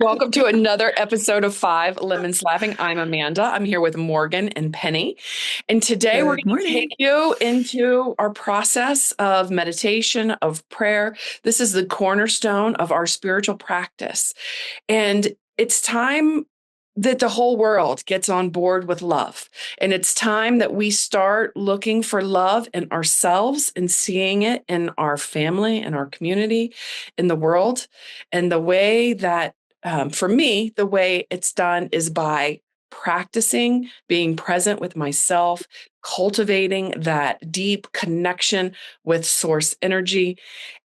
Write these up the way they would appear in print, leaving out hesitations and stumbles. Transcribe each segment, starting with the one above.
Welcome to another episode of Five Lemons Laughing. I'm Amanda. I'm here with Morgan and Penny. And today we're Good going to morning. take you into our process of meditation, of prayer. This is the cornerstone of our spiritual practice. And it's time that the whole world gets on board with love. And it's time that we start looking for love in ourselves and seeing it in our family, in our community, in the world. And the way that, for me, the way it's done is by practicing being present with myself, cultivating that deep connection with source energy.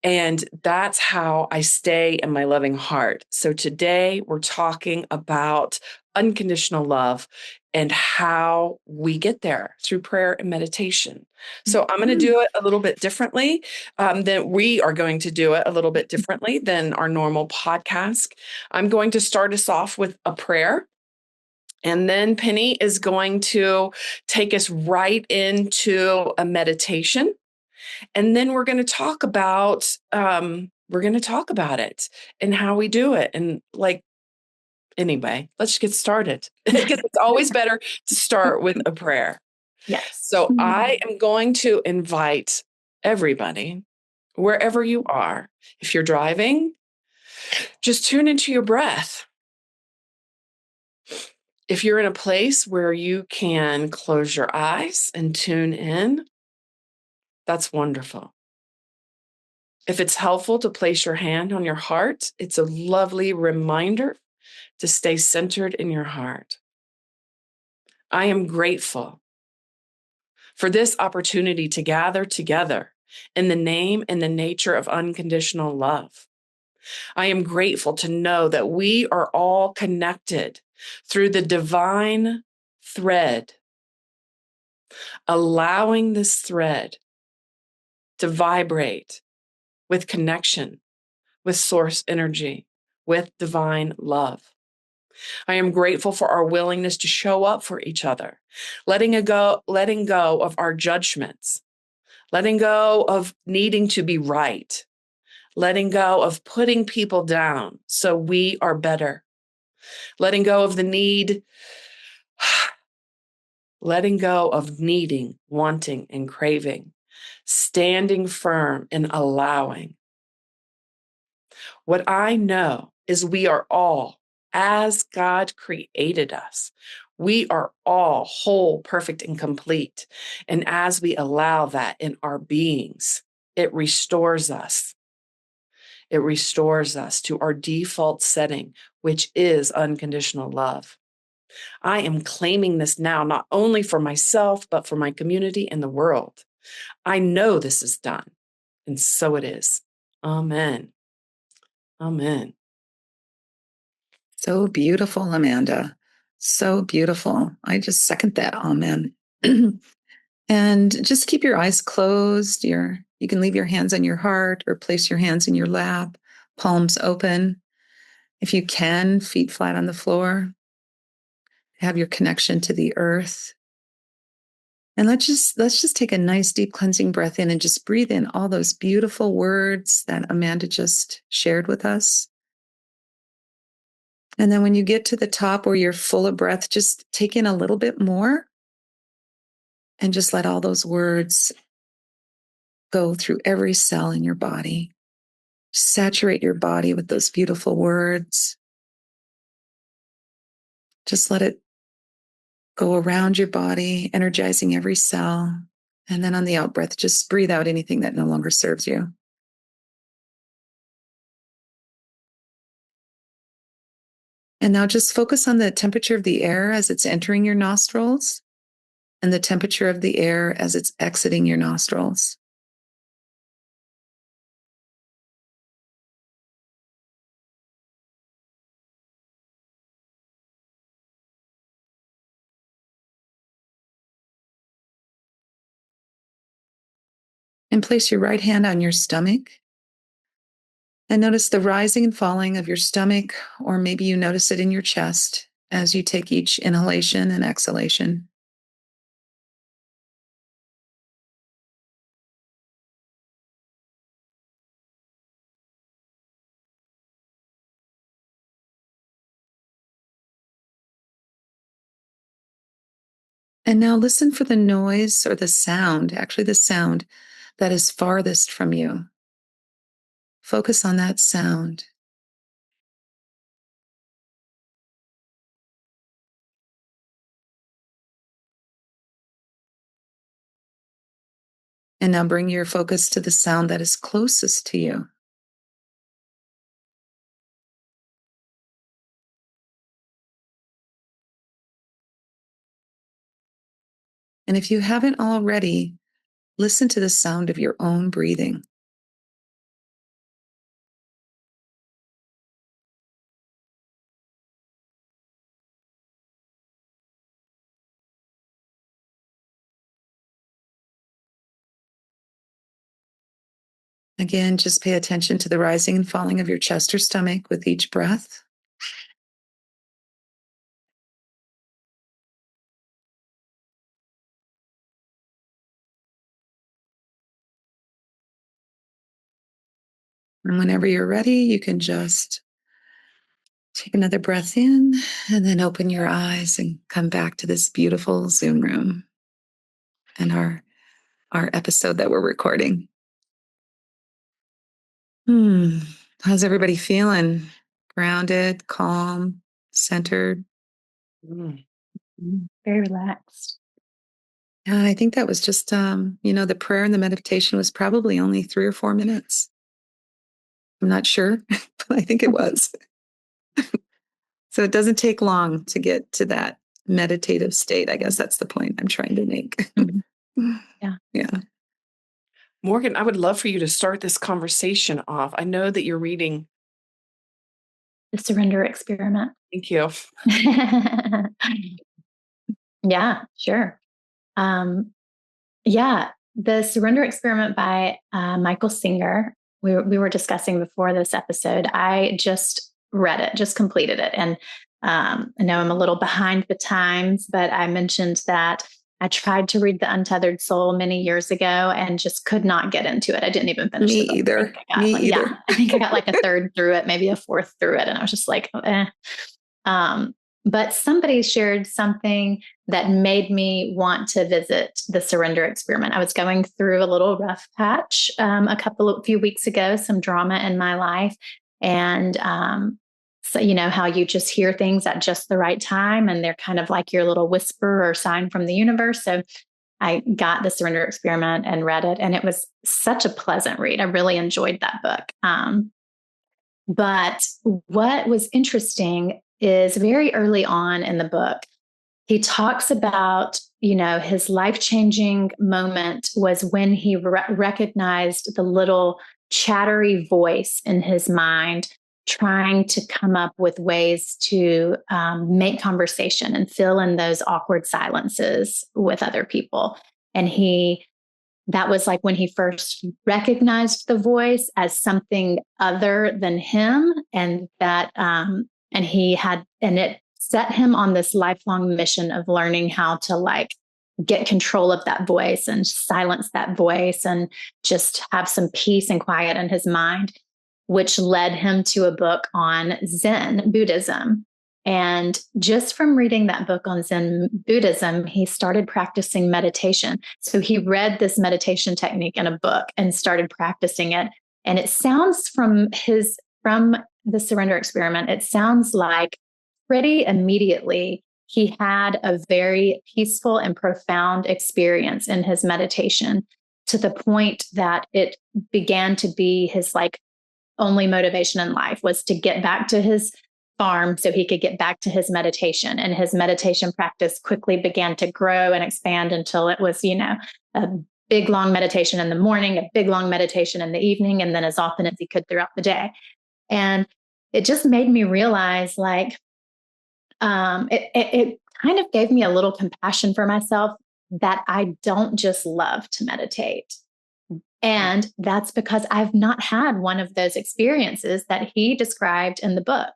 And that's how I stay in my loving heart. So today we're talking about unconditional love and how we get there through prayer and meditation. So I'm going to do it a little bit differently than we are going to do it a little bit differently than our normal podcast. I'm going to start us off with a prayer. And then Penny is going to take us right into a meditation. And then we're going to talk about it and how we do it. And anyway, let's get started because it's always better to start with a prayer. Yes. So I am going to invite everybody, wherever you are, if you're driving, just tune into your breath. If you're in a place where you can close your eyes and tune in, that's wonderful. If it's helpful to place your hand on your heart, it's a lovely reminder to stay centered in your heart. I am grateful for this opportunity to gather together in the name and the nature of unconditional love. I am grateful to know that we are all connected through the divine thread, allowing this thread to vibrate with connection, with source energy, with divine love. I am grateful for our willingness to show up for each other, letting go of our judgments, letting go of needing to be right, letting go of putting people down so we are better, letting go of the need, letting go of needing, wanting, and craving, standing firm and allowing. What I know is we are all, as God created us, we are all whole, perfect, and complete. And as we allow that in our beings, it restores us. It restores us to our default setting, which is unconditional love. I am claiming this now, not only for myself, but for my community and the world. I know this is done, and so it is. Amen. Amen. So beautiful, Amanda. So beautiful. I just second that. Amen. And just keep your eyes closed. You can leave your hands on your heart or place your hands in your lap, palms open. If you can, feet flat on the floor. Have your connection to the earth. And let's just take a nice deep cleansing breath in and just breathe in all those beautiful words that Amanda just shared with us. And then when you get to the top where you're full of breath, just take in a little bit more and just let all those words go through every cell in your body. Saturate your body with those beautiful words. Just let it go around your body, energizing every cell. And then on the out breath, just breathe out anything that no longer serves you. And now just focus on the temperature of the air as it's entering your nostrils and the temperature of the air as it's exiting your nostrils. And place your right hand on your stomach and notice the rising and falling of your stomach, or maybe you notice it in your chest as you take each inhalation and exhalation. And now listen for the noise or the sound, actually the sound that is farthest from you. Focus on that sound. And now bring your focus to the sound that is closest to you. And if you haven't already, listen to the sound of your own breathing. Again, just pay attention to the rising and falling of your chest or stomach with each breath. And whenever you're ready, you can just take another breath in and then open your eyes and come back to this beautiful Zoom room and our episode that we're recording. How's everybody feeling? Grounded, calm, centered? Very relaxed. Yeah, I think that was just, the prayer and the meditation was probably only 3 or 4 minutes. I'm not sure, but I think it was. So it doesn't take long to get to that meditative state. I guess that's the point I'm trying to make. Yeah. Yeah. Morgan, I would love for you to start this conversation off. I know that you're reading. The Surrender Experiment. Thank you. Yeah, sure. Yeah, The Surrender Experiment by Michael Singer. We were discussing before this episode. I just read it, just completed it. And I know I'm a little behind the times, but I mentioned that I tried to read The Untethered Soul many years ago and just could not get into it. I didn't even finish Me the book. either. Yeah, I think I got like a third through it, maybe a fourth through it. And I was just like, eh. But somebody shared something that made me want to visit the Surrender Experiment. I was going through a little rough patch a few weeks ago, some drama in my life. And so, you know, how you just hear things at just the right time and they're kind of like your little whisper or sign from the universe. So I got the Surrender Experiment and read it. And it was such a pleasant read. I really enjoyed that book. But what was interesting is very early on in the book, he talks about, his life-changing moment was when he recognized the little chattery voice in his mind trying to come up with ways to make conversation and fill in those awkward silences with other people. And that was like when he first recognized the voice as something other than him, and it set him on this lifelong mission of learning how to like get control of that voice and silence that voice and just have some peace and quiet in his mind, which led him to a book on Zen Buddhism. And just from reading that book on Zen Buddhism, he started practicing meditation. So he read this meditation technique in a book and started practicing it. And it sounds from the Surrender Experiment, it sounds like pretty immediately he had a very peaceful and profound experience in his meditation, to the point that it began to be his like only motivation in life was to get back to his farm so he could get back to his meditation. And his meditation practice quickly began to grow and expand until it was, a big long meditation in the morning, a big long meditation in the evening, and then as often as he could throughout the day. And it just made me realize like, it kind of gave me a little compassion for myself that I don't just love to meditate. And that's because I've not had one of those experiences that he described in the book.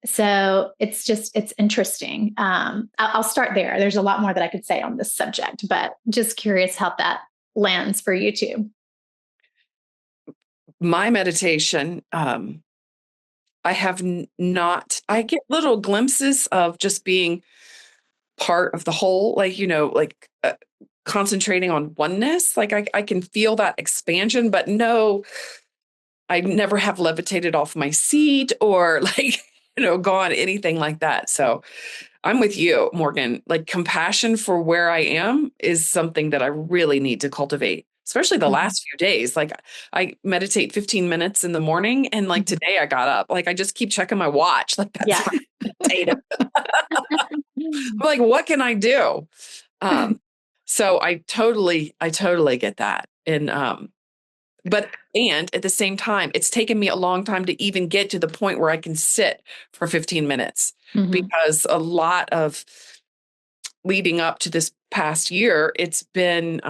So it's interesting. I'll start there. There's a lot more that I could say on this subject, but just curious how that lands for you too. My meditation, I have not, I get little glimpses of just being part of the whole, like, concentrating on oneness. Like I can feel that expansion, but no, I never have levitated off my seat or like, gone anything like that. So I'm with you, Morgan. Like compassion for where I am is something that I really need to cultivate, especially the last few days. Like I meditate 15 minutes in the morning, and like today I got up, like I just keep checking my watch. Like that's my meditative. I'm like, what can I do? So I totally get that. And at the same time, it's taken me a long time to even get to the point where I can sit for 15 minutes because a lot of leading up to this past year, it's been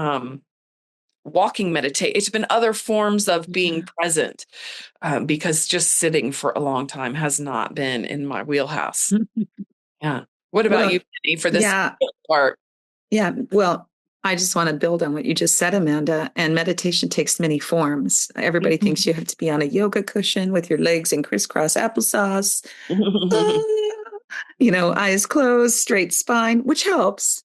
walking meditate. It's been other forms of being present because just sitting for a long time has not been in my wheelhouse. Yeah. What about Well, you, Penny, for this yeah, part? yeah. Well, I just want to build on what you just said, Amanda. And meditation takes many forms. Everybody thinks you have to be on a yoga cushion with your legs in crisscross applesauce, eyes closed, straight spine, which helps.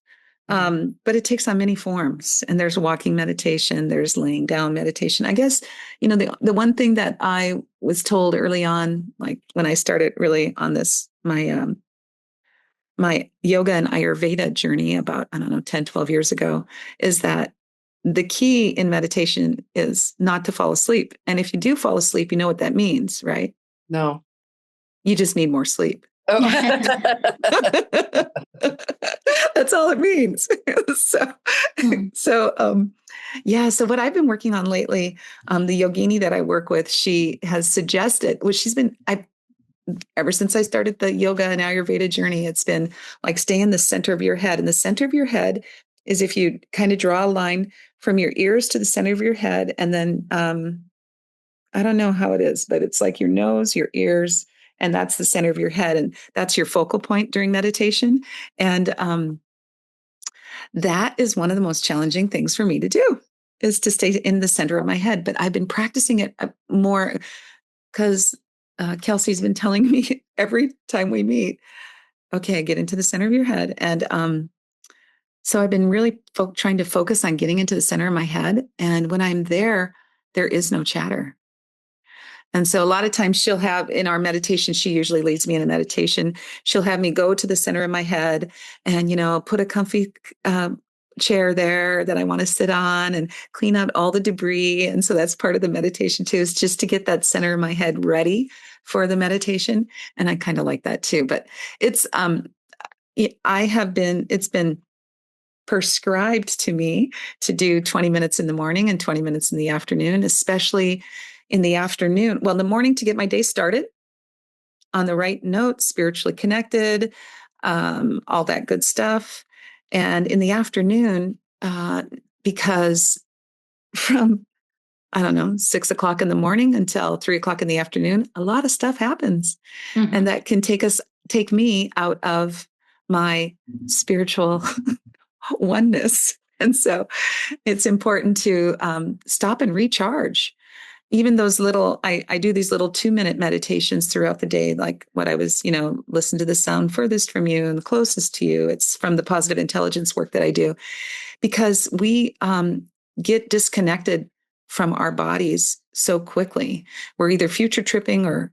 But it takes on many forms. And there's walking meditation, there's laying down meditation. I guess, the one thing that I was told early on, like when I started really on this, my yoga and Ayurveda journey about, I don't know, 10, 12 years ago, is that the key in meditation is not to fall asleep. And if you do fall asleep, you know what that means, right? No. You just need more sleep. Oh. That's all it means. So what I've been working on lately, the yogini that I work with, she has suggested, ever since I started the yoga and Ayurveda journey, it's been like stay in the center of your head. And the center of your head is if you kind of draw a line from your ears to the center of your head. And then I don't know how it is, but it's like your nose, your ears, and that's the center of your head. And that's your focal point during meditation. And that is one of the most challenging things for me to do, is to stay in the center of my head. But I've been practicing it more because Kelsey's been telling me every time we meet, okay, get into the center of your head. And so I've been really trying to focus on getting into the center of my head. And when I'm there, there is no chatter. And so a lot of times she'll have in our meditation, she usually leads me in a meditation. She'll have me go to the center of my head and, put a comfy chair there that I want to sit on and clean out all the debris. And so that's part of the meditation too, is just to get that center of my head ready for the meditation. And I kind of like that too. But it's been prescribed to me to do 20 minutes in the morning and 20 minutes in the afternoon, especially in the afternoon. Well, in the morning to get my day started on the right note, spiritually connected, all that good stuff. And in the afternoon, because from, I don't know, 6 o'clock in the morning until 3 o'clock in the afternoon, a lot of stuff happens. And that can take me out of my spiritual oneness. And so it's important to stop and recharge. Even those I do these little 2-minute meditations throughout the day, like what I was, listen to the sound furthest from you and the closest to you. It's from the positive intelligence work that I do, because we get disconnected from our bodies so quickly. We're either future tripping or,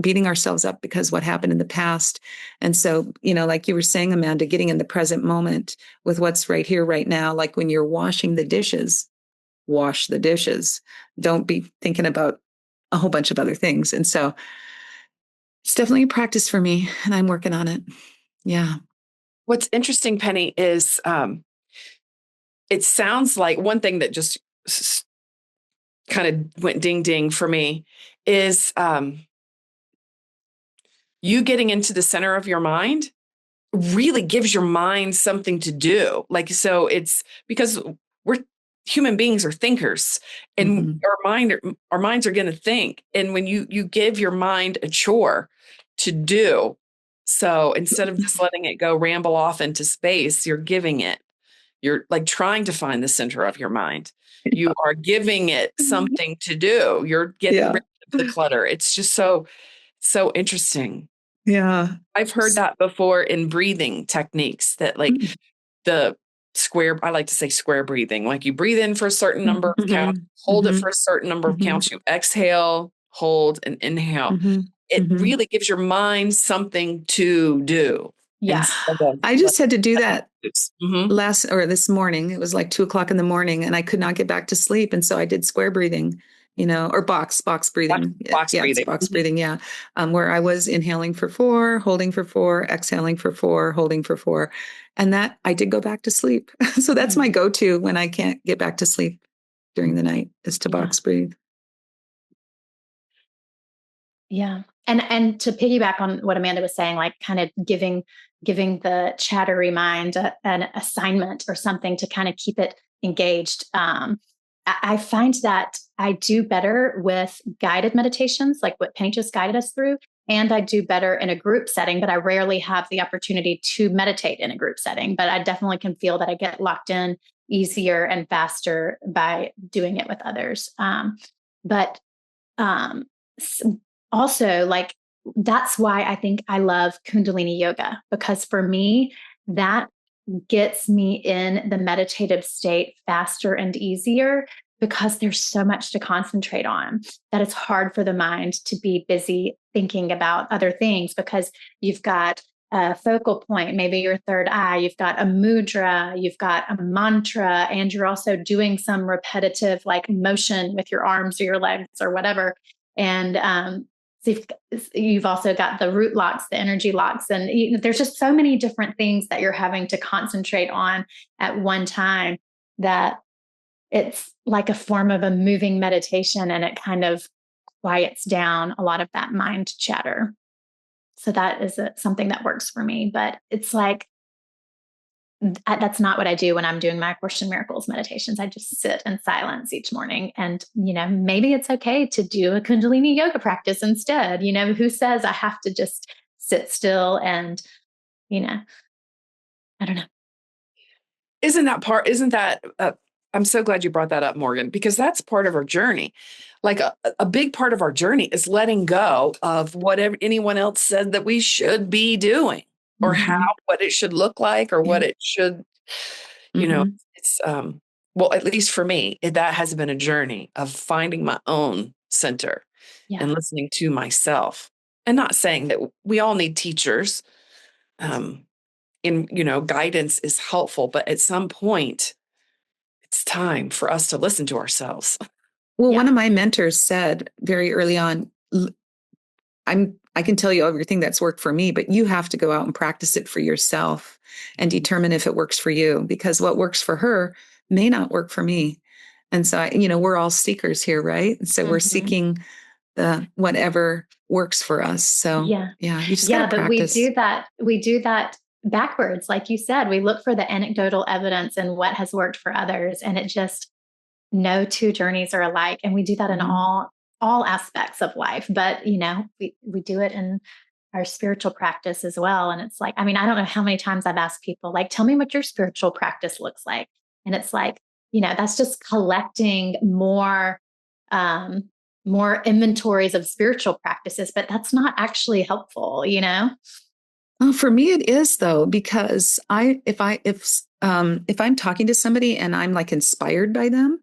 beating ourselves up because what happened in the past. And so, like you were saying, Amanda, getting in the present moment with what's right here, right now, like when you're washing the dishes, wash the dishes. Don't be thinking about a whole bunch of other things. And so it's definitely a practice for me, and I'm working on it. Yeah. What's interesting, Penny, is it sounds like one thing that just kind of went ding ding for me is you getting into the center of your mind really gives your mind something to do. Like, so it's because we're human beings are thinkers, and our minds are going to think. And when you give your mind a chore to do, so instead of just letting it go ramble off into space, you're like trying to find the center of your mind. You are giving it something to do. You're getting rid of the clutter. It's just so interesting. Yeah. I've heard that before in breathing techniques that like the square, I like to say square breathing, like you breathe in for a certain number of counts, hold it for a certain number of counts, you exhale, hold, and inhale. It really gives your mind something to do. Yeah. I just had to do that Mm-hmm. this morning. It was like 2:00 in the morning and I could not get back to sleep. And so I did square breathing, or box breathing. Box Yeah, it's breathing. box breathing. Yeah. Where I was inhaling for 4, holding for 4, exhaling for 4, holding for 4. And that I did go back to sleep. So that's my go-to when I can't get back to sleep during the night, is to box breathe. Yeah. And to piggyback on what Amanda was saying, like kind of giving the chattery mind an assignment or something to kind of keep it engaged. I find that I do better with guided meditations, like what Penny just guided us through. And I do better in a group setting, but I rarely have the opportunity to meditate in a group setting. But I definitely can feel that I get locked in easier and faster by doing it with others. But um, also, like, that's why I think I love Kundalini yoga, because for me, that gets me in the meditative state faster and easier, because there's so much to concentrate on that it's hard for the mind to be busy thinking about other things, because you've got a focal point, maybe your third eye, you've got a mudra, you've got a mantra, and you're also doing some repetitive like motion with your arms or your legs or whatever. And so you've also got the root locks, the energy locks, and there's just so many different things that you're having to concentrate on at one time, that it's like a form of a moving meditation, and it kind of quiets down a lot of that mind chatter. So that is something that works for me. But it's like, that's not what I do when I'm doing my Course in Miracles meditations. I just sit in silence each morning, and, maybe it's okay to do a Kundalini yoga practice instead. Who says I have to just sit still and, I don't know. Isn't that, I'm so glad you brought that up, Morgan, because that's part of our journey. Like a big part of our journey is letting go of whatever anyone else said that we should be doing, or what it should look like, or what it should, it's, well, at least for me, that has been a journey of finding my own center and listening to myself, and not saying that we all need teachers. Guidance is helpful, but at some point it's time for us to listen to ourselves. Well, one of my mentors said very early on, I can tell you everything that's worked for me, but you have to go out and practice it for yourself and determine if it works for you, because what works for her may not work for me. And so, we're all seekers here, right? And so we're seeking the whatever works for us. So you just gotta practice. But we do that backwards. Like you said, we look for the anecdotal evidence and what has worked for others. And it just, no two journeys are alike. And we do that in all aspects of life. But, we do it in our spiritual practice as well. And it's like, I don't know how many times I've asked people, like, tell me what your spiritual practice looks like. And it's like, that's just collecting more inventories of spiritual practices, but that's not actually helpful, Well, for me, it is, though, because if I'm talking to somebody and I'm like inspired by them,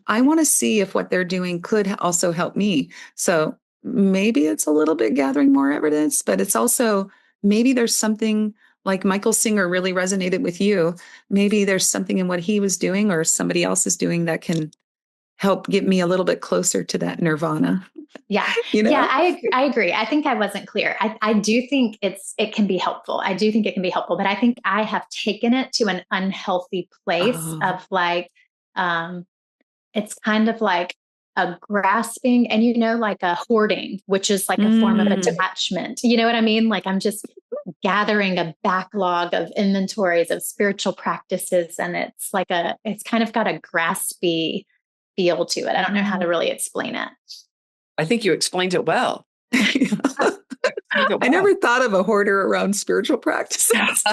I want to see if what they're doing could also help me. So maybe it's a little bit gathering more evidence, but it's also, maybe there's something like Michael Singer really resonated with you. Maybe there's something in what he was doing or somebody else is doing that can help get me a little bit closer to that nirvana. Yeah. Yeah, I agree. I think I wasn't clear. I do think it can be helpful. I do think it can be helpful, but I think I have taken it to an unhealthy place of like, it's kind of like a grasping and, like a hoarding, which is like a form of attachment. You know what I mean? Like, I'm just gathering a backlog of inventories of spiritual practices. And it's like it's kind of got a graspy feel to it. I don't know how to really explain it. I think you explained it well. I never thought of a hoarder around spiritual practices.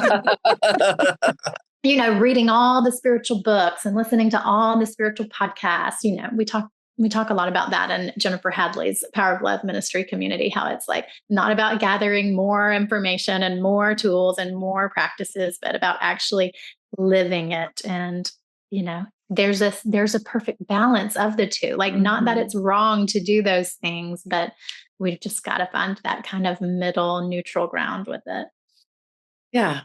Reading all the spiritual books and listening to all the spiritual podcasts. We talk we talk a lot about that in Jennifer Hadley's Power of Love ministry community, how it's like not about gathering more information and more tools and more practices, but about actually living it. And, you know, there's a perfect balance of the two. Like, not that it's wrong to do those things, but we've just got to find that kind of middle neutral ground with it. Yeah.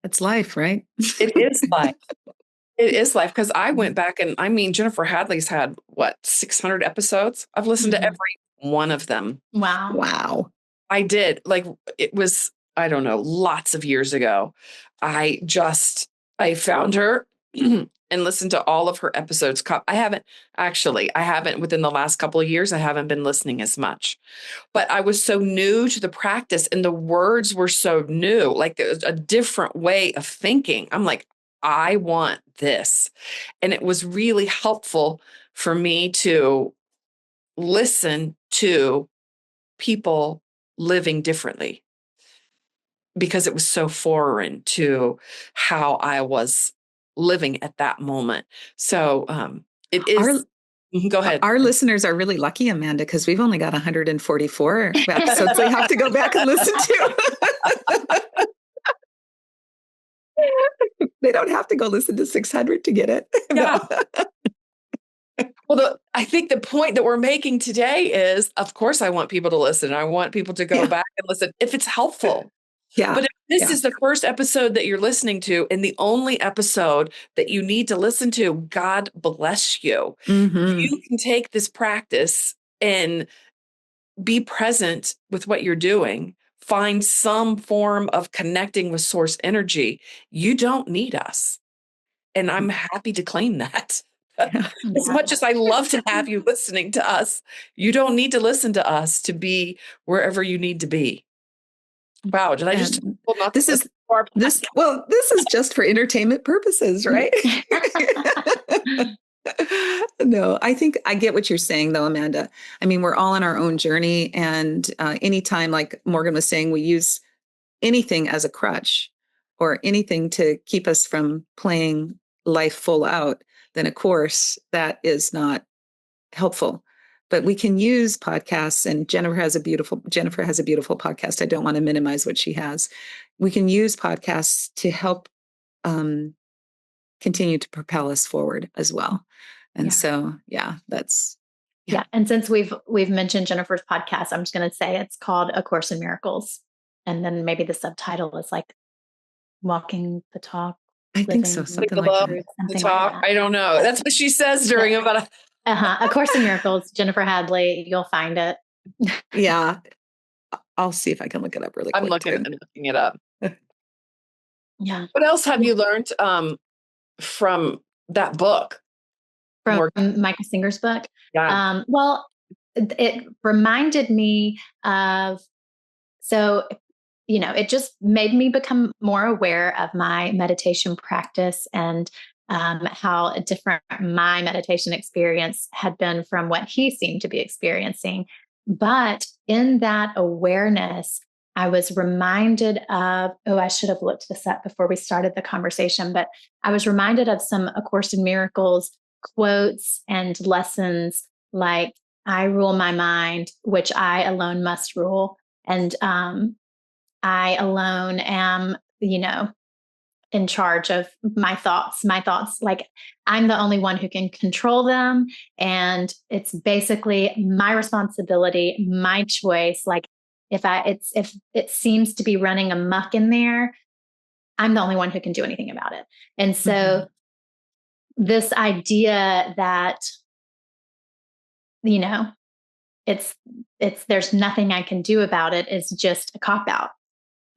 It's life, right? It is life. It is life. Because I went back and I mean, Jennifer Hadley's had 600 episodes? I've listened to every one of them. Wow. Wow. I did. Like, it was, I don't know, lots of years ago. I found her and listened to all of her episodes. I haven't within the last couple of years, I haven't been listening as much. But I was so new to the practice and the words were so new. Like, there was a different way of thinking. I'm like, I want this. And it was really helpful for me to listen to people living differently because it was so foreign to how I was living at that moment. So it is. Go ahead. Our listeners are really lucky, Amanda, because we've only got 144 episodes they have to go back and listen to. They don't have to go listen to 600 to get it. Yeah. Well, I think the point that we're making today is, of course, I want people to listen. I want people to go back and listen if it's helpful. Yeah. But if this is the first episode that you're listening to and the only episode that you need to listen to, God bless you. You can take this practice and be present with what you're doing. Find some form of connecting with source energy. You don't need us. And I'm happy to claim that. As much as I love to have you listening to us, you don't need to listen to us to be wherever you need to be. Wow, did I just this is just for entertainment purposes, right? No, I think I get what you're saying though, Amanda. I mean, we're all on our own journey, and anytime, like Morgan was saying, we use anything as a crutch or anything to keep us from playing life full out, then of course that is not helpful. But we can use podcasts, and Jennifer has a beautiful podcast. I don't want to minimize what she has. We can use podcasts to help continue to propel us forward as well. And so, that's. Yeah. And since we've mentioned Jennifer's podcast, I'm just going to say it's called A Course in Miracles. And then maybe the subtitle is like Walking the Talk. I think so. Something like that. Something like that. I don't know. That's what she says during about A Course in Miracles, Jennifer Hadley. You'll find it. Yeah. I'll see if I can look it up really quick. I'm looking it up. Yeah. What else have you learned from that book? From Michael Singer's book? Yeah. Well, it reminded me of, it just made me become more aware of my meditation practice and how different my meditation experience had been from what he seemed to be experiencing. But in that awareness, I was reminded of, I should have looked this up before we started the conversation, but I was reminded of some A Course in Miracles quotes and lessons like, I rule my mind, which I alone must rule. And I alone am, in charge of my thoughts, like I'm the only one who can control them. And it's basically my responsibility, my choice. Like if it seems to be running amok in there, I'm the only one who can do anything about it. And so this idea that, it's there's nothing I can do about it is just a cop-out.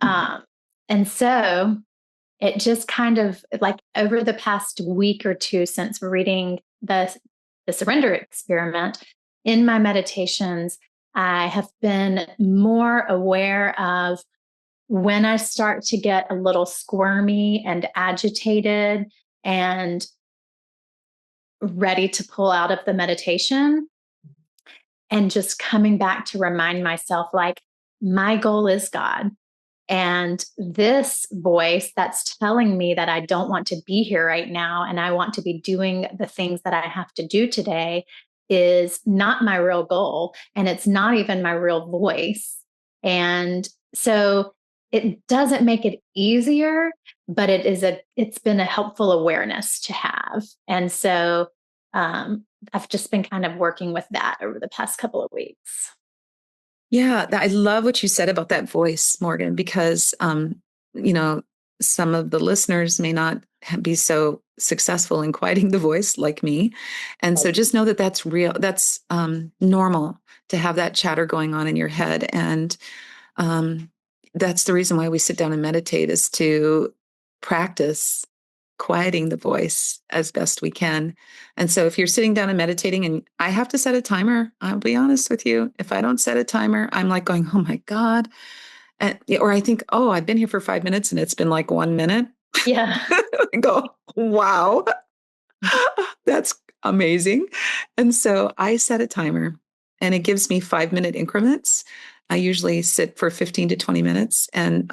And so it just kind of like over the past week or two since reading the Surrender Experiment, in my meditations, I have been more aware of when I start to get a little squirmy and agitated and ready to pull out of the meditation, and just coming back to remind myself, like, my goal is God. And this voice that's telling me that I don't want to be here right now and I want to be doing the things that I have to do today, is not my real goal, and it's not even my real voice. And so it doesn't make it easier, but it's been a helpful awareness to have. And so I've just been kind of working with that over the past couple of weeks. Yeah, I love what you said about that voice, Morgan, because you know, some of the listeners may not be so successful in quieting the voice like me. And so just know that that's real. That's normal to have that chatter going on in your head. And that's the reason why we sit down and meditate, is to practice quieting the voice as best we can. And so if you're sitting down and meditating, and I have to set a timer, I'll be honest with you, if I don't set a timer, I'm like going, oh my God. And, or I think, oh, I've been here for 5 minutes and it's been like 1 minute. Yeah. I go, wow, that's amazing. And so I set a timer and it gives me 5-minute increments. I usually sit for 15 to 20 minutes. And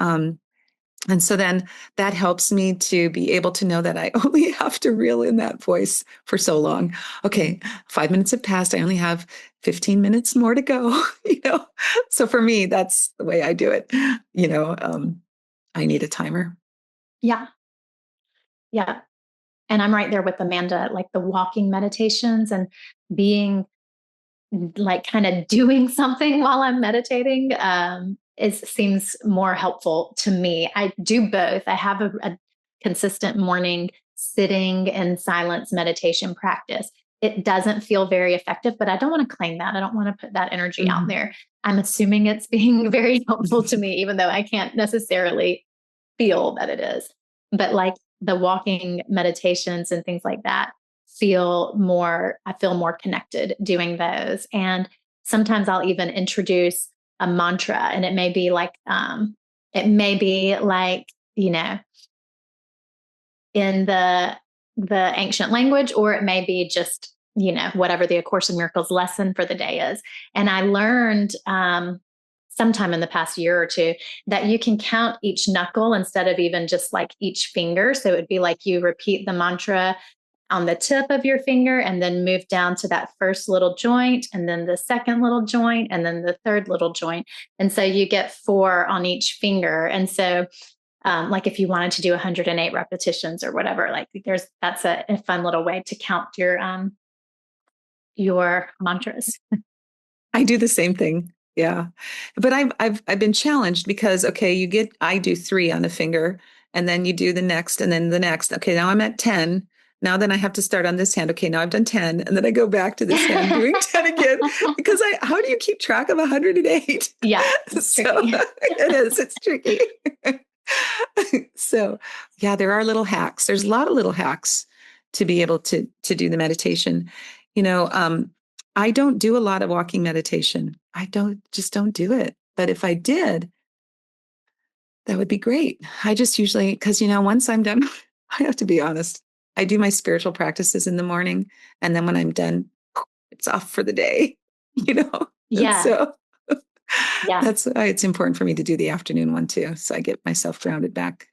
so then that helps me to be able to know that I only have to reel in that voice for so long. Okay, 5 minutes have passed. I only have 15 minutes more to go, So for me, that's the way I do it. I need a timer. Yeah. Yeah. And I'm right there with Amanda, like the walking meditations and being like kind of doing something while I'm meditating seems more helpful to me. I do both. I have a consistent morning sitting in silence meditation practice. It doesn't feel very effective, but I don't want to claim that. I don't want to put that energy out there. I'm assuming it's being very helpful to me, even though I can't necessarily feel that it is. But like the walking meditations and things like that, I feel more connected doing those. And sometimes I'll even introduce a mantra, and it may be like, in the ancient language, or it may be just, whatever the A Course in Miracles lesson for the day is. And I learned, sometime in the past year or two, that you can count each knuckle instead of even just like each finger. So it would be like you repeat the mantra on the tip of your finger and then move down to that first little joint, and then the second little joint, and then the third little joint. And so you get 4 on each finger. And so like if you wanted to do 108 repetitions or whatever, like that's a fun little way to count your mantras. I do the same thing. Yeah. But I've been challenged because, okay, I do 3 on a finger, and then you do the next and then the next. Okay, now I'm at 10. Now then I have to start on this hand. Okay, now I've done 10. And then I go back to this hand doing 10 again, because how do you keep track of 108? Yeah. It's tricky. It's tricky. So yeah, there are little hacks. There's a lot of little hacks to be able to do the meditation. I don't do a lot of walking meditation. I don't do it. But if I did, that would be great. I just usually, because, once I'm done, I have to be honest, I do my spiritual practices in the morning. And then when I'm done, it's off for the day, Yeah. And so Yeah. that's why it's important for me to do the afternoon one too. So I get myself grounded back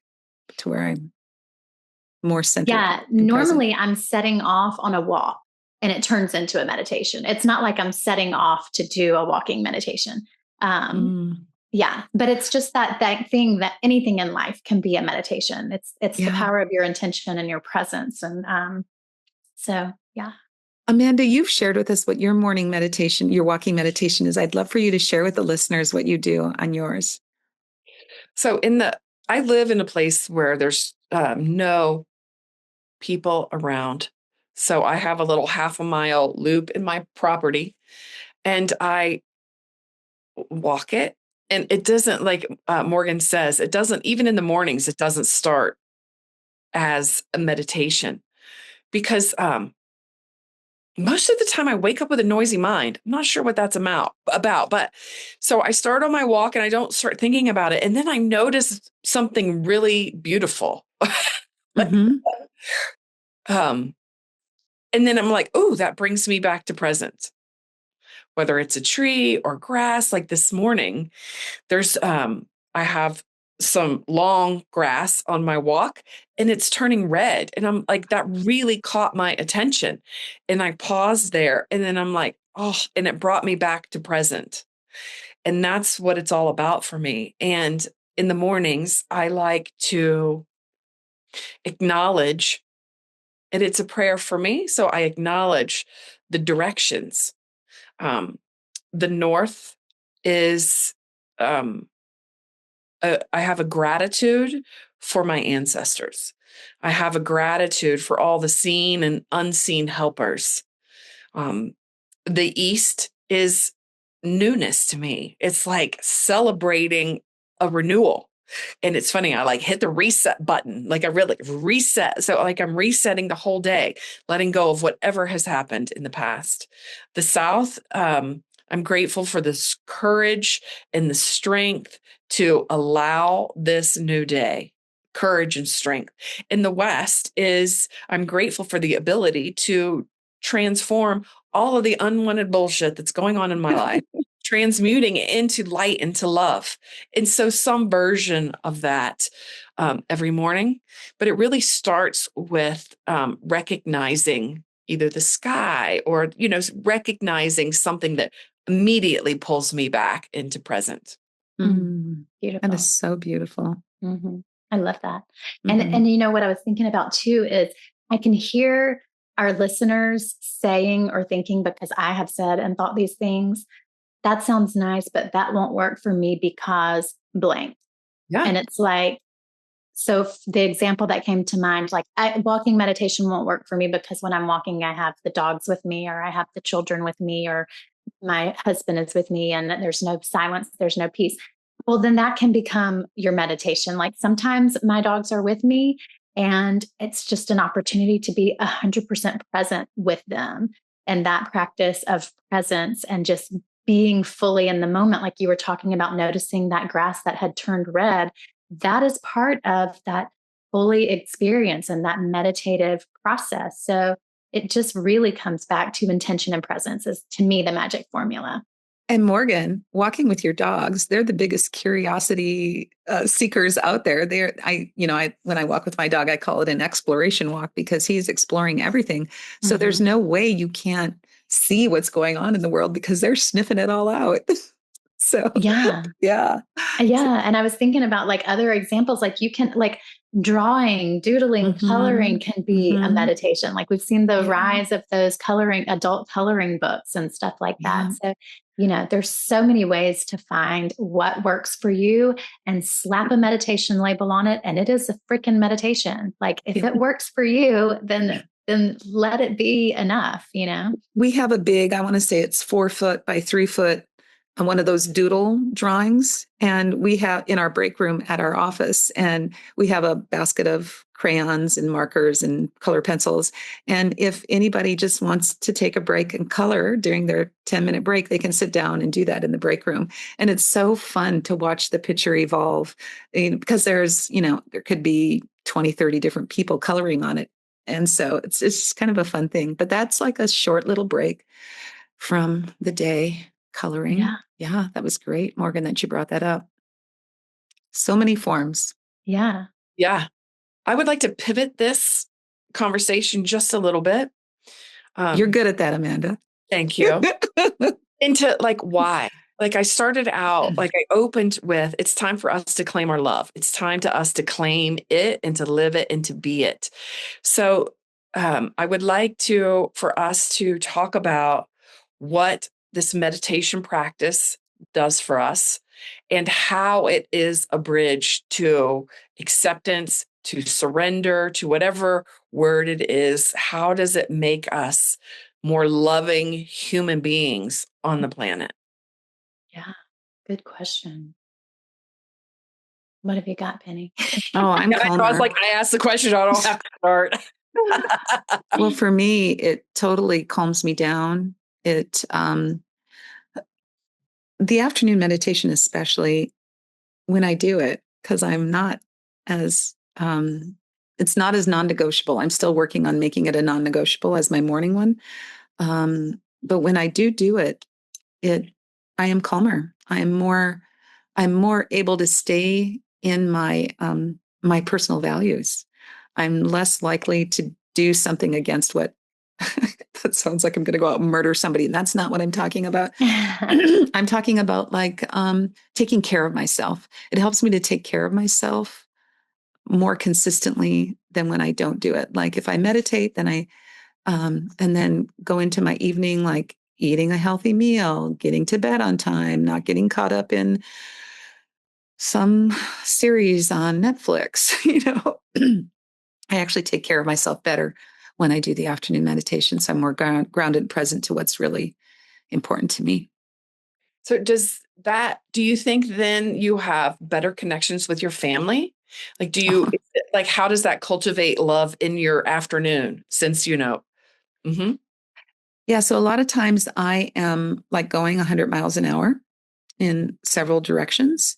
to where I'm more centered. Yeah. Normally I'm setting off on a walk and it turns into a meditation. It's not like I'm setting off to do a walking meditation. Yeah. But it's just that thing that anything in life can be a meditation. It's the power of your intention and your presence. And so, yeah. Amanda, you've shared with us what your morning meditation, your walking meditation is. I'd love for you to share with the listeners what you do on yours. So I live in a place where there's no people around. So I have a little 1/2 mile loop in my property, and I walk it. And it doesn't, like Morgan says, it doesn't, even in the mornings, it doesn't start as a meditation, because most of the time I wake up with a noisy mind. I'm not sure what that's about. But so I start on my walk and I don't start thinking about it. And then I notice something really beautiful. And then I'm like, oh, that brings me back to present. Whether it's a tree or grass, like this morning, there's I have some long grass on my walk and it's turning red. And I'm like, that really caught my attention. And I paused there and then I'm like, oh, and it brought me back to present. And that's what it's all about for me. And in the mornings, I like to acknowledge, and it's a prayer for me. So I acknowledge the directions. Um, the north is, I have a gratitude for my ancestors. I have a gratitude for all the seen and unseen helpers. Um, the East is newness to me. It's like celebrating a renewal. And it's funny, I like hit the reset button. Like I really reset. So like I'm resetting the whole day, letting go of whatever has happened in the past. The South, I'm grateful for this courage and the strength to allow this new day, courage and strength. In the West is I'm grateful for the ability to transform all of the unwanted bullshit that's going on in my life, transmuting it into light, into love. And so some version of that every morning, but it really starts with recognizing either the sky or, recognizing something that immediately pulls me back into present. Beautiful. That is so beautiful. I love that. And you know what I was thinking about too is I can hear our listeners saying or thinking, because I have said and thought these things, that sounds nice, but that won't work for me because blank. Yeah. And it's like, so the example that came to mind, like walking meditation won't work for me because when I'm walking, I have the dogs with me, or I have the children with me, or my husband is with me, and there's no silence, there's no peace. Well, then that can become your meditation. Like sometimes my dogs are with me and it's just an opportunity to be 100% present with them. And that practice of presence and just being fully in the moment, like you were talking about, noticing that grass that had turned red, that is part of that fully experience and that meditative process. So it just really comes back to intention and presence is, to me, the magic formula. And Morgan, walking with your dogs, they're the biggest curiosity seekers out there. When I walk with my dog, I call it an exploration walk because he's exploring everything. So there's no way you can't see what's going on in the world because they're sniffing it all out. So yeah. And I was thinking about like other examples, like you can like drawing, doodling, coloring can be a meditation. Like we've seen the rise of those adult coloring books and stuff like that. So, there's so many ways to find what works for you and slap a meditation label on it. And it is a freaking meditation. Like if it works for you, then let it be enough, We have a big, I want to say it's 4 foot by 3 foot, one of those doodle drawings. And we have in our break room at our office, and we have a basket of crayons and markers and color pencils. And if anybody just wants to take a break and color during their 10-minute break, they can sit down and do that in the break room. And it's so fun to watch the picture evolve because there's, there could be 20, 30 different people coloring on it. And so it's kind of a fun thing, but that's like a short little break from the day coloring. Yeah, that was great, Morgan, that you brought that up. So many forms. Yeah. I would like to pivot this conversation just a little bit. You're good at that, Amanda. Thank you. Into like why. Like I started out, like I opened with, it's time for us to claim our love. It's time to us to claim it and to live it and to be it. So I would like for us to talk about what this meditation practice does for us and how it is a bridge to acceptance, to surrender, to whatever word it is. How does it make us more loving human beings on the planet? Yeah, good question. What have you got, Penny? Oh, I'm calmer. I was like, I asked the question, I don't have to start. Well, for me, it totally calms me down. The afternoon meditation, especially when I do it, because I'm not as, it's not as non-negotiable. I'm still working on making it a non-negotiable as my morning one. But when I do it, I am calmer. I'm more able to stay in my personal values. I'm less likely to do something against what that sounds like I'm going to go out and murder somebody. And that's not what I'm talking about. I'm talking about like taking care of myself. It helps me to take care of myself more consistently than when I don't do it. Like if I meditate, then and then go into my evening, like eating a healthy meal, getting to bed on time, not getting caught up in some series on Netflix, I actually take care of myself better when I do the afternoon meditation. So I'm more grounded and present to what's really important to me. So do you think then you have better connections with your family? Like, how does that cultivate love in your afternoon since, mm-hmm. Yeah. So a lot of times I am like going 100 miles an hour in several directions.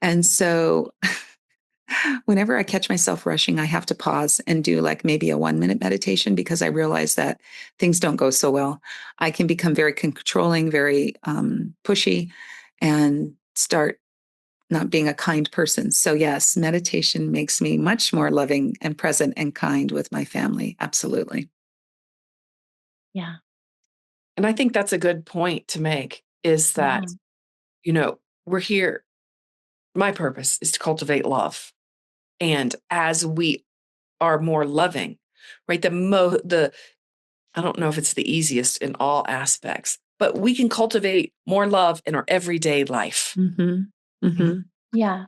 And so whenever I catch myself rushing, I have to pause and do like maybe a 1-minute meditation because I realize that things don't go so well. I can become very controlling, very pushy, and start not being a kind person. So yes, meditation makes me much more loving and present and kind with my family. Absolutely. Yeah. And I think that's a good point to make is that, we're here. My purpose is to cultivate love. And as we are more loving, right? I don't know if it's the easiest in all aspects, but we can cultivate more love in our everyday life. Mm-hmm. Mm-hmm. Yeah.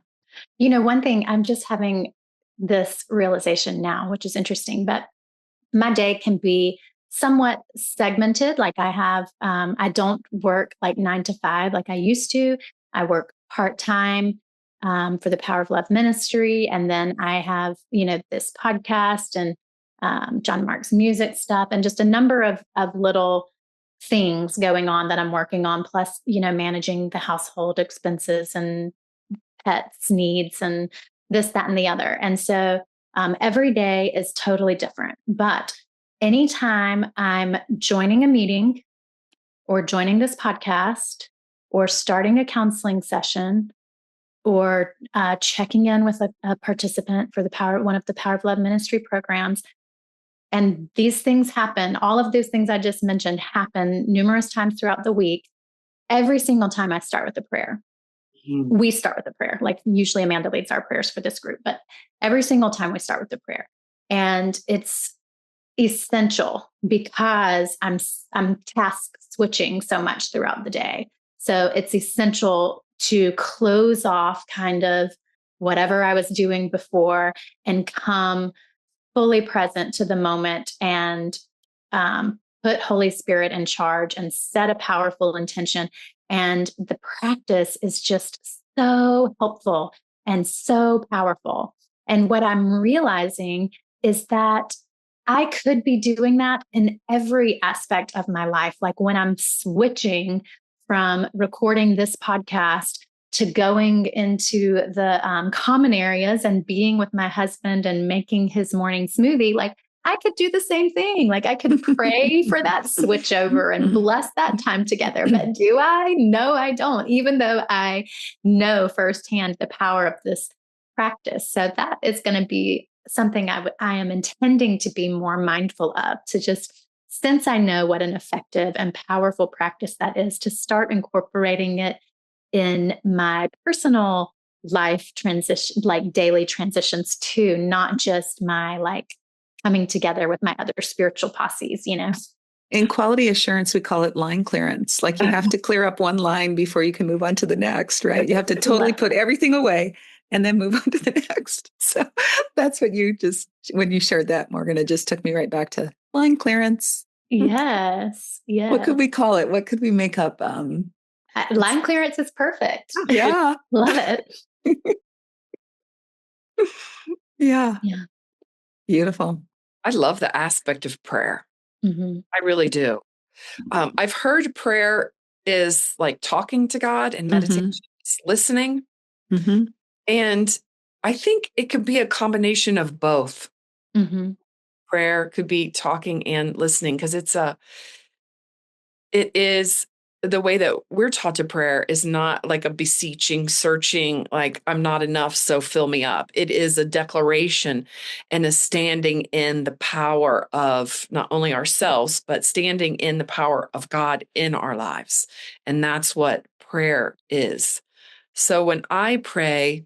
One thing I'm just having this realization now, which is interesting, but my day can be somewhat segmented. Like I don't work like 9 to 5 like I used to. I work part-time for the Power of Love ministry. And then I have, this podcast and John Mark's music stuff and just a number of little things going on that I'm working on, plus, managing the household expenses and pets' needs and this, that, and the other. And so every day is totally different. But anytime I'm joining a meeting or joining this podcast or starting a counseling session or checking in with a participant for one of the Power of Love ministry programs, and these things happen, all of those things I just mentioned happen numerous times throughout the week. Every single time I start with a prayer. We start with a prayer. Like usually Amanda leads our prayers for this group, but every single time we start with the prayer. And it's essential because I'm task switching so much throughout the day. So it's essential to close off kind of whatever I was doing before and come fully present to the moment and put Holy Spirit in charge and set a powerful intention. And the practice is just so helpful and so powerful. And what I'm realizing is that I could be doing that in every aspect of my life. Like when I'm switching from recording this podcast to going into the common areas and being with my husband and making his morning smoothie, like I could do the same thing. Like I could pray for that switch over and bless that time together. But do I? No, I don't, even though I know firsthand the power of this practice. So that is going to be something I am intending to be more mindful of, to just, since I know what an effective and powerful practice that is, to start incorporating it in my personal life transition, like daily transitions too, not just my like coming together with my other spiritual posses, In quality assurance, we call it line clearance. Like you have to clear up one line before you can move on to the next, right? You have to totally put everything away and then move on to the next. So that's what when you shared that, Morgan, it just took me right back to line clearance. Yes. Yes. What could we call it? What could we make up? Line clearance is perfect. Yeah. Love it. Yeah. Yeah. Beautiful. I love the aspect of prayer. Mm-hmm. I really do. I've heard prayer is like talking to God and meditation is listening. Mm-hmm. And I think it could be a combination of both. Mm-hmm. Prayer could be talking and listening because it is the way that we're taught to prayer is not like a beseeching, searching, like I'm not enough, so fill me up. It is a declaration and a standing in the power of not only ourselves, but standing in the power of God in our lives. And that's what prayer is. So when I pray,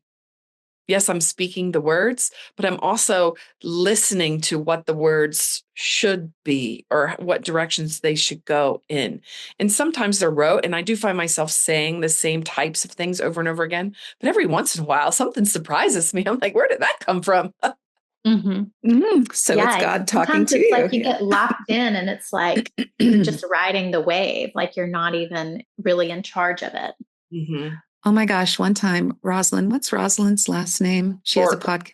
yes, I'm speaking the words, but I'm also listening to what the words should be or what directions they should go in. And sometimes they're rote, and I do find myself saying the same types of things over and over again. But every once in a while, something surprises me. I'm like, where did that come from? So Yeah, it's God talking sometimes to it's you. like you get locked in and it's like you're just riding the wave, like you're not even really in charge of it. Mm-hmm. Oh my gosh. One time, Rosalind, what's Rosalind's last name? She has a podcast.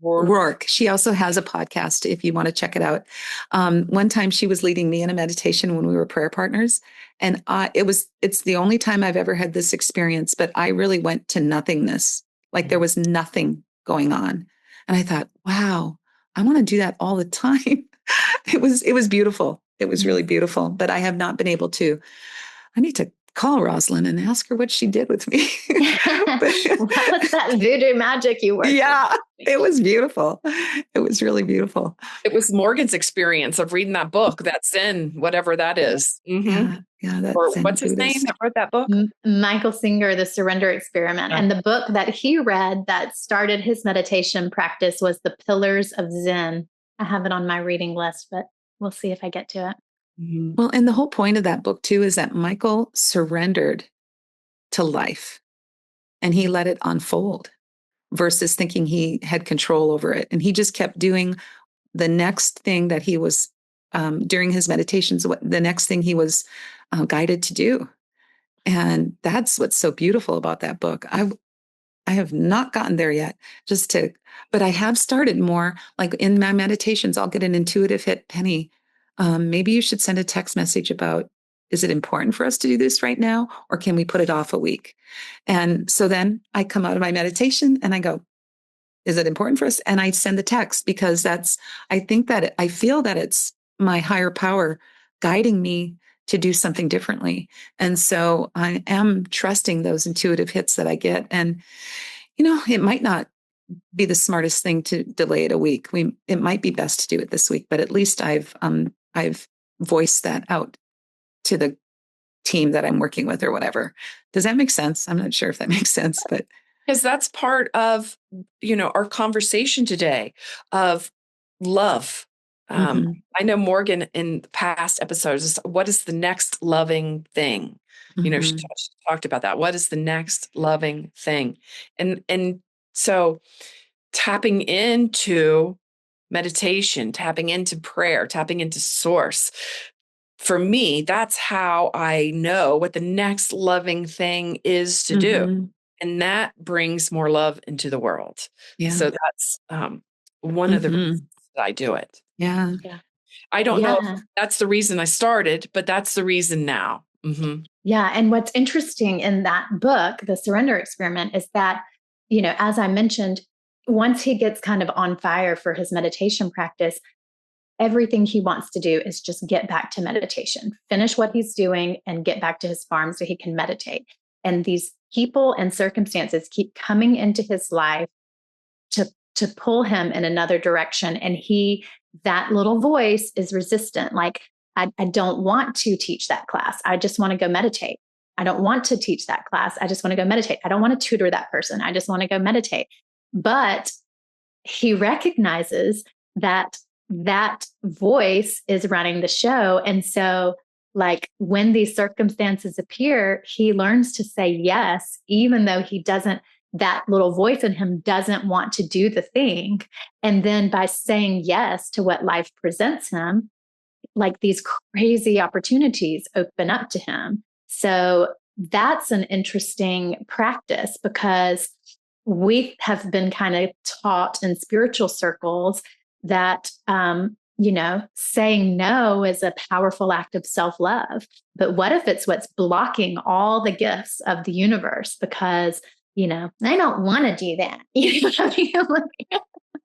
Rourke. She also has a podcast if you want to check it out. One time she was leading me in a meditation when we were prayer partners. And it's the only time I've ever had this experience, but I really went to nothingness. Like there was nothing going on. And I thought, wow, I want to do that all the time. It was beautiful. It was really beautiful, but I have not been able to. I need to call Rosalind and ask her what she did with me. What was that voodoo magic you worked Yeah, with? it was beautiful. It was really beautiful. It was Morgan's experience of reading that book, that Zen, whatever that is. Mm-hmm. Yeah, that's Or what's his name that wrote that book? Michael Singer, The Surrender Experiment. And the book that he read that started his meditation practice was The Pillars of Zen. I have it on my reading list, but we'll see if I get to it. Mm-hmm. Well, and the whole point of that book too is that Michael surrendered to life and he let it unfold versus thinking he had control over it. And he just kept doing the next thing that he was during his meditations, the next thing he was guided to do. And that's what's so beautiful about that book. I have not gotten there yet, but I have started more like in my meditations. I'll get an intuitive hit. Penny, maybe you should send a text message about, is it important for us to do this right now? Or can we put it off a week? And so then I come out of my meditation and I go, is it important for us? And I send the text because I feel that it's my higher power guiding me to do something differently. And so I am trusting those intuitive hits that I get. And, it might not be the smartest thing to delay it a week. It might be best to do it this week, but at least I've voiced that out to the team that I'm working with or whatever. Does that make sense? I'm not sure if that makes sense, but Because that's part of, our conversation today of love. I know Morgan in past episodes, what is the next loving thing? She talked about that. What is the next loving thing? And so tapping into meditation, tapping into prayer, tapping into source. For me, that's how I know what the next loving thing is to do. And that brings more love into the world. Yeah. So that's one of the reasons that I do it. Yeah. I don't know if that's the reason I started, but that's the reason now. Yeah. And what's interesting in that book, The Surrender Experiment, is that, as I mentioned, once he gets kind of on fire for his meditation practice, everything he wants to do is just get back to meditation, finish what he's doing and get back to his farm so he can meditate. And these people and circumstances keep coming into his life to pull him in another direction. And that little voice is resistant. Like, I don't want to teach that class. I just want to go meditate. I don't want to teach that class. I just want to go meditate. I don't want to tutor that person. I just want to go meditate. But he recognizes that voice is running the show. And so, like, when these circumstances appear, he learns to say yes, even though that little voice in him doesn't want to do the thing. And then by saying yes to what life presents him, like, these crazy opportunities open up to him. So that's an interesting practice because we have been kind of taught in spiritual circles that, saying no is a powerful act of self-love. But what if it's what's blocking all the gifts of the universe? Because, I don't want to do that. You know what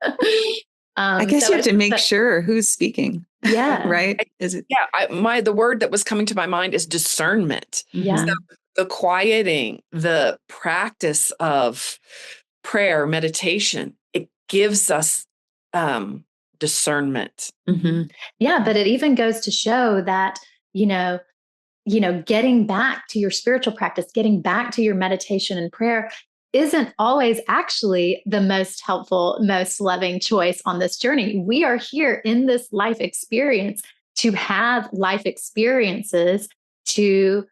I mean? I guess So you have to make but, sure who's speaking. yeah, Right? Is it? Yeah, the word that was coming to my mind is discernment. yeah. Mhm. The quieting, the practice of prayer, meditation, it gives us discernment. Mhm. Yeah, but it even goes to show that, getting back to your spiritual practice, getting back to your meditation and prayer isn't always actually the most helpful, most loving choice on this journey. We are here in this life experience to have life experiences to,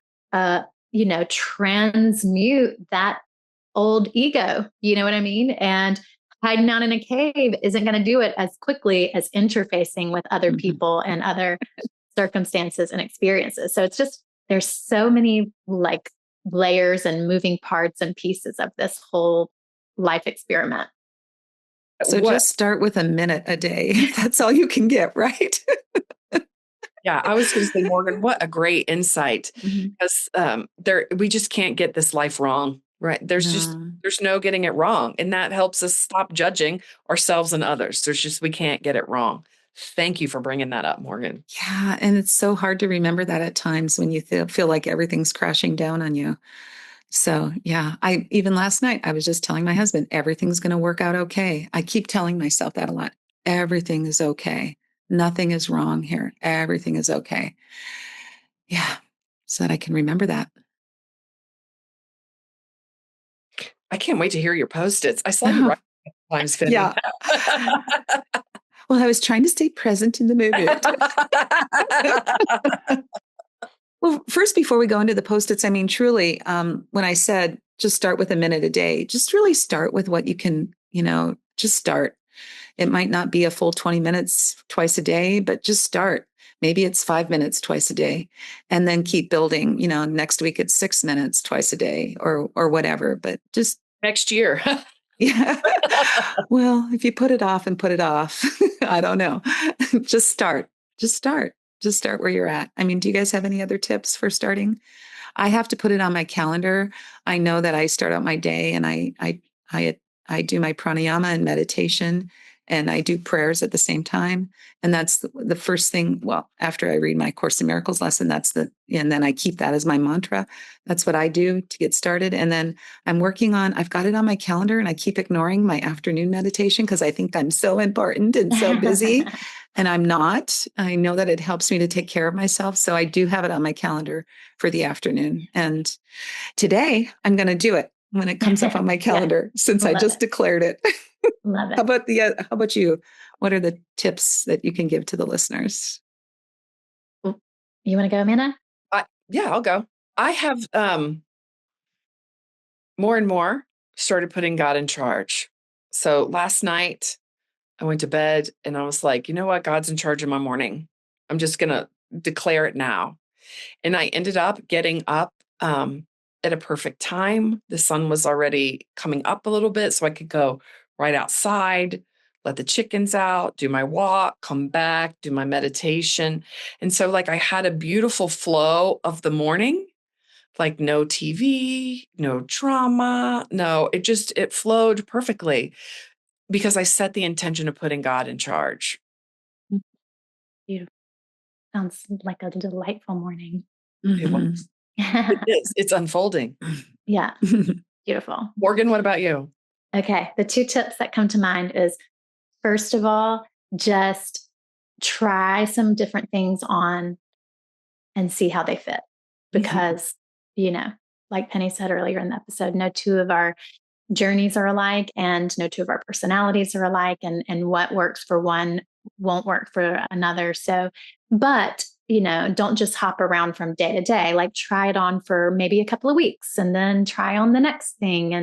transmute that old ego. You know what I mean? And hiding out in a cave isn't going to do it as quickly as interfacing with other Mhm. people and other circumstances and experiences. So it's just, there's so many like layers and moving parts and pieces of this whole life experiment. So What? just start with a minute a day. That's all you can get, right? Yeah, I was going to say, Morgan, what a great insight. Mhm. Because we just can't get this life wrong, right? No. There's no getting it wrong. And that helps us stop judging ourselves and others. We can't get it wrong. Thank you for bringing that up, Morgan. Yeah. And it's so hard to remember that at times when you feel like everything's crashing down on you. So, yeah, even last night, I was just telling my husband, everything's going to work out okay. I keep telling myself that a lot. Everything is okay. Nothing is wrong here. Everything is okay. Yeah. So that I can remember that. I can't wait to hear your post-its. I saw you write times, Penny. Yeah. Well, I was trying to stay present in the moment. Well, first, before we go into the post-its, I mean, truly, when I said just start with a minute a day, just really start with what you can, just start. It might not be a full 20 minutes twice a day, but just start. Maybe it's 5 minutes twice a day, and then keep building. Next week it's 6 minutes twice a day, or whatever. But just Next year. yeah. Well, if you put it off and put it off, I don't know. Just start. Just start. Just start where you're at. I mean, do you guys have any other tips for starting? I have to put it on my calendar. I know that I start out my day and I do my pranayama and meditation, and I do prayers at the same time. And that's the first thing. Well, after I read my Course in Miracles lesson, and then I keep that as my mantra. That's what I do to get started. And then I've got it on my calendar, and I keep ignoring my afternoon meditation because I think I'm so important and so busy. And I'm not. I know that it helps me to take care of myself. So I do have it on my calendar for the afternoon. And today I'm going to do it when it comes up on my calendar, since I just declared it. Love it. How about you? What are the tips that you can give to the listeners? You want to go, Amanda? Yeah, I'll go. I have more and more started putting God in charge. So last night I went to bed and I was like, you know what? God's in charge of my morning. I'm just going to declare it now. And I ended up getting up at a perfect time. The sun was already coming up a little bit, so I could go right outside, let the chickens out, do my walk, come back, do my meditation. And so, like, I had a beautiful flow of the morning, like no TV, no drama. No, it flowed perfectly because I set the intention of putting God in charge. Beautiful. Sounds like a delightful morning. It was. It is. It's unfolding. Yeah. Beautiful. Morgan, what about you? Okay. The two tips that come to mind is, first of all, just try some different things on and see how they fit. Because, like Penny said earlier in the episode, no two of our journeys are alike, and no two of our personalities are alike, and what works for one won't work for another. So, but don't just hop around from day to day. Like, try it on for maybe a couple of weeks, and then try on the next thing,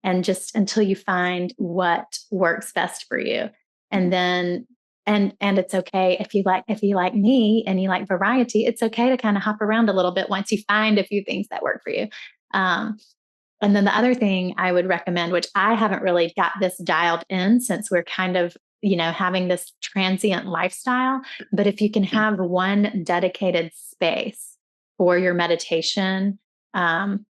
and just until you find what works best for you. And then and it's okay if you like me and you like variety. It's okay to kind of hop around a little bit once you find a few things that work for you. And then the other thing I would recommend, which I haven't really got this dialed in since we're kind of, having this transient lifestyle, but if you can have one dedicated space for your meditation,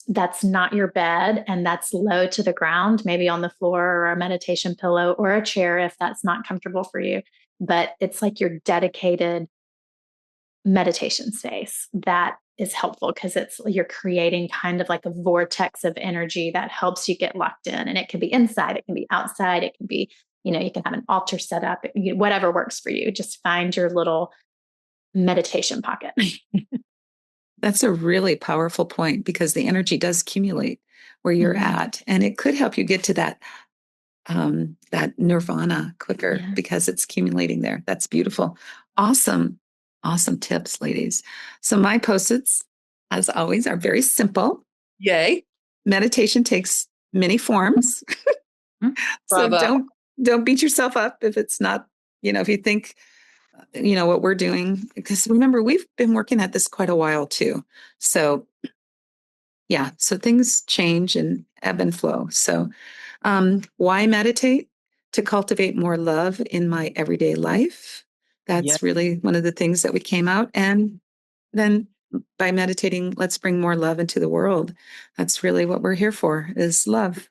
that's not your bed and that's low to the ground, maybe on the floor or a meditation pillow or a chair if that's not comfortable for you. But it's like your dedicated meditation space that is helpful because you're creating kind of like a vortex of energy that helps you get locked in. And it can be inside, it can be outside, it can be, you can have an altar set up, whatever works for you. Just find your little meditation pocket. That's a really powerful point because the energy does accumulate where you're at, and it could help you get to that nirvana quicker because it's accumulating there. That's beautiful. Awesome tips, ladies. So my post-its, as always, are very simple. Yay! Meditation takes many forms, so don't beat yourself up if it's not. If you think what we're doing, because remember, we've been working at this quite a while too. So things change and ebb and flow. So why meditate? To cultivate more love in my everyday life. That's really one of the things that we came out. And then by meditating, let's bring more love into the world. That's really what we're here for, is love.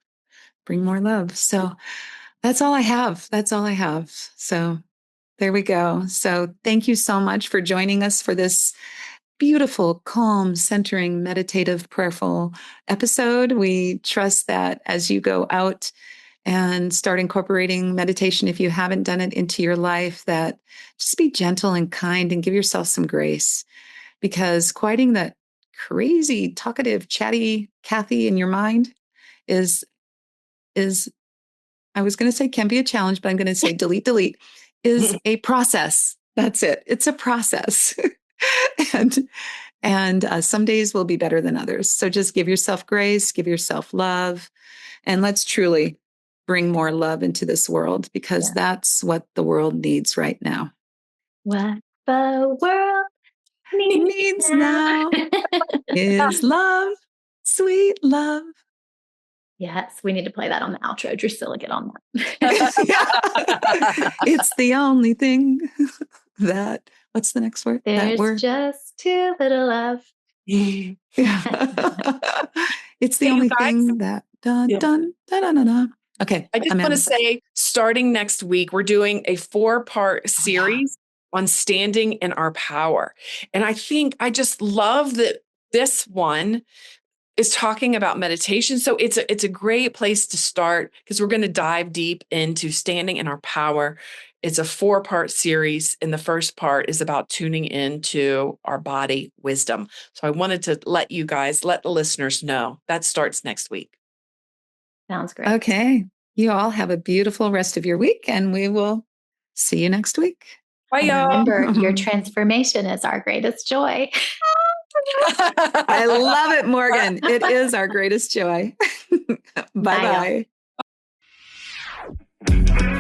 Bring more love. So that's all I have. So there we go. So thank you so much for joining us for this beautiful, calm, centering, meditative, prayerful episode. We trust that as you go out and start incorporating meditation, if you haven't done it, into your life, that just be gentle and kind and give yourself some grace, because quieting that crazy, talkative, chatty Kathy in your mind is I was going to say can be a challenge, but I'm going to say delete is a process. That's it. It's a process. and some days will be better than others. So just give yourself grace, give yourself love, and let's truly bring more love into this world, because that's what the world needs right now. What the world needs now is love, sweet love. Yes, we need to play that on the outro. Drusilla, get on that. It's the only thing that, what's the next word? There's that word. Just too little love. Yeah. It's the only thing that dun, dun, dun, dun, dun, dun. Okay. I just want to say, starting next week, we're doing a 4-part series on standing in our power. And I just love that this one is talking about meditation. So it's a great place to start, because we're going to dive deep into standing in our power. It's a 4-part series, and the first part is about tuning into our body wisdom. So I wanted to let the listeners know that starts next week. Sounds great. Okay. You all have a beautiful rest of your week, and we will see you next week. Bye, y'all. Remember, your transformation is our greatest joy. I love it, Morgan. It is our greatest joy. Bye-bye. Bye.